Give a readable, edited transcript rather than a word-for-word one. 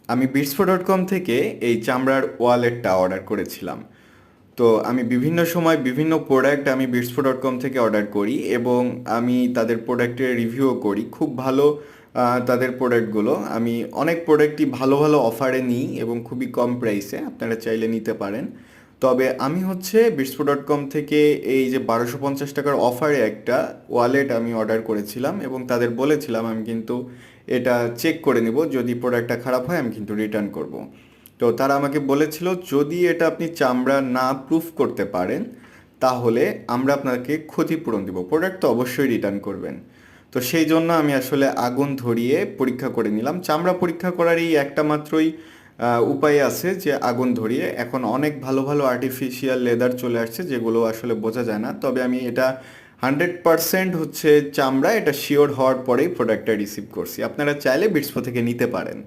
আমি বিটসফো.কম থেকে এই চামড়ার ওয়ালেটটা অর্ডার করেছিলাম। তো আমি বিভিন্ন সময় বিভিন্ন প্রোডাক্ট আমি বিটসফো.কম থেকে অর্ডার করি এবং আমি তাদের প্রোডাক্টের রিভিউও করি। খুব ভালো তাদের প্রোডাক্টগুলো। আমি অনেক প্রোডাক্টই ভালো ভালো অফারে নিই এবং খুবই কম প্রাইসে, আপনারা চাইলে নিতে পারেন। তবে আমি হচ্ছে বিটসফো.কম থেকে এই যে 1250 টাকার অফারে একটা ওয়ালেট আমি অর্ডার করেছিলাম এবং তাদের বলেছিলাম আমি কিন্তু এটা চেক করে নিব, যদি প্রোডাক্টটা খারাপ হয় আমি কিন্তু রিটার্ন করব। তো তারা আমাকে বলেছিল যদি এটা আপনি চামড়া না প্রুফ করতে পারেন তাহলে আমরা আপনাকে ক্ষতিপূরণ দিব, প্রোডাক্ট তো অবশ্যই রিটার্ন করবেন। তো সেই জন্য আমি আসলে আগুন ধরিয়ে পরীক্ষা করে নিলাম। চামড়া পরীক্ষা করারই একটা মাত্রই উপায় আছে, যে আগুন ধরিয়ে। এখন অনেক ভালো ভালো আর্টিফিশিয়াল লেদার চলে আসছে যেগুলো আসলে বোঝা যায় না, তবে আমি এটা 100% হচ্ছে চামড়া, এটা শিওর হওয়ার পরেই প্রোডাক্টটা রিসিভ করছি। আপনারা চাইলে বিটসফো থেকে নিতে পারেন।